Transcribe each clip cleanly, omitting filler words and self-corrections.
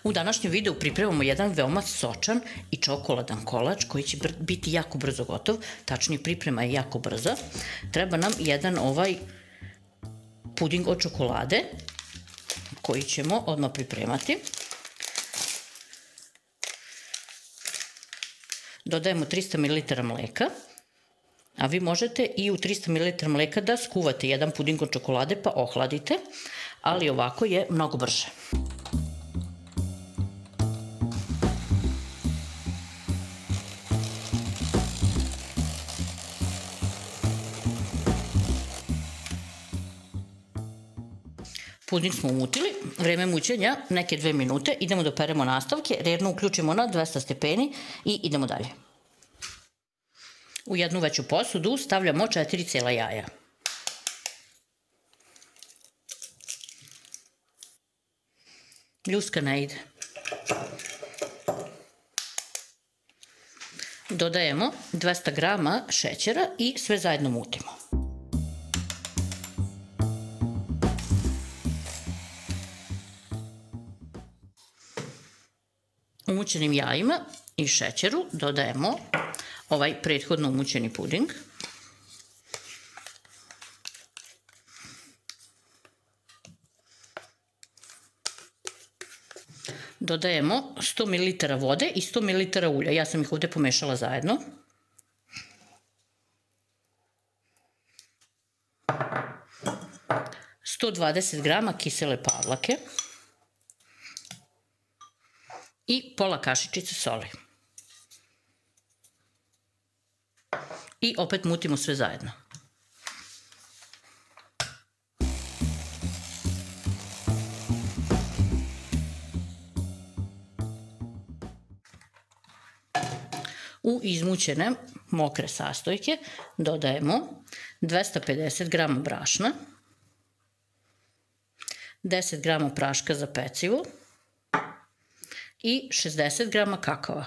U današnjem videu pripremamo jedan veoma sočan i čokoladan kolač koji će biti jako brzo gotov, tačnije priprema je jako brza. Treba nam jedan puding od čokolade koji ćemo odmah pripremati. Dodajemo 300 ml mleka, a vi možete i u 300 ml mleka da skuvate jedan puding od čokolade pa ohladite, ali ovako je mnogo brže. Puding smo umutili, vreme mućenja neke 2 minute, idemo da operemo nastavke, redno uključimo na 200 stepeni i idemo dalje. U jednu veću posudu stavljamo 4 cela jaja. Ljuska ne ide. Dodajemo 200 grama šećera i sve zajedno mutimo. Umućenim jajima i šećeru dodajemo ovaj prethodno umućeni puding. Dodajemo 100 ml vode i 100 ml ulja. Ja sam ih ovdje pomešala zajedno. Sto 120 grama kisele pavlake i pola kašičice soli. I opet mutimo sve zajedno. U izmućene mokre sastojke dodajemo 250 grama brašna, 10 grama praška za pecivo i 60 grama kakava.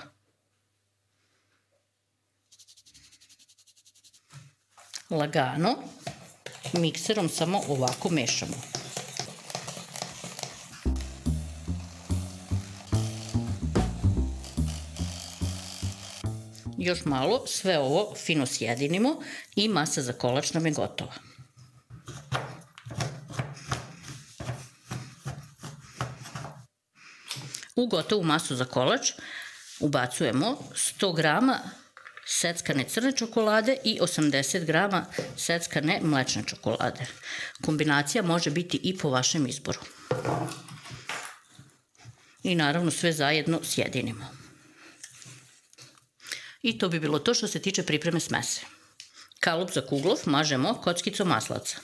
Lagano mikserom samo ovako mešamo. Još malo sve ovo fino sjedinimo i masa za kolač nam je gotova. U gotovu masu za kolač ubacujemo 100 grama seckane crne čokolade i 80 grama seckane mlečne čokolade. Kombinacija može biti i po vašem izboru. I naravno sve zajedno sjedinimo. I to bi bilo to što se tiče pripreme smese. Kalup za kuglov mažemo kockicom maslaca.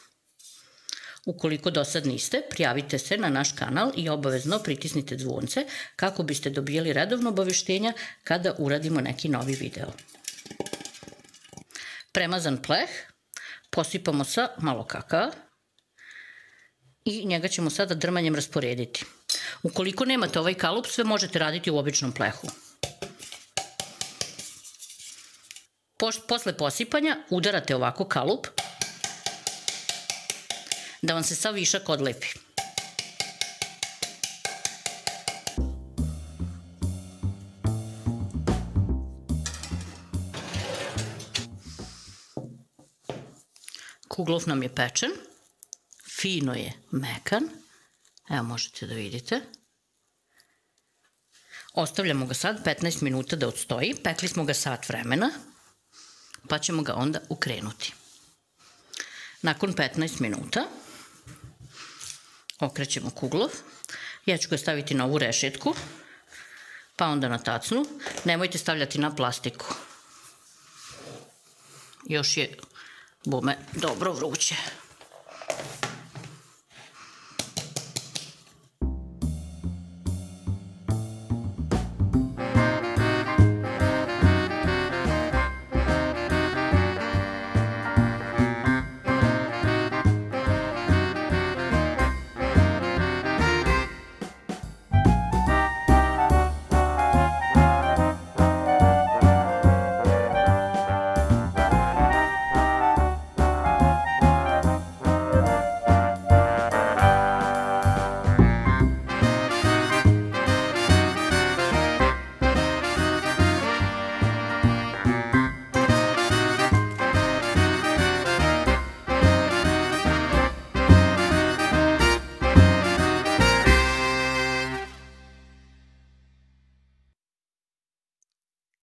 Ukoliko do sad niste, prijavite se na naš kanal i obavezno pritisnite zvonce kako biste dobijali redovno obaveštenja kada uradimo neki novi video. Premazan pleh posipamo sa malo kakava i njega ćemo sada drmanjem rasporediti. Ukoliko nemate ovaj kalup, sve možete raditi u običnom plehu. Posle posipanja udarate ovako kalup da vam se sav višak odlepi. Kuglov nam je pečen, fino je mekan, evo možete da vidite. Ostavljamo ga sad 15 minuta da odstoji, pekli smo ga sat vremena, pa ćemo ga onda ukrenuti. Nakon 15 minuta okrećemo kuglov, ja ću ga staviti na ovu rešetku, pa onda na tacnu, nemojte stavljati na plastiku. Još je bome dobro vruće.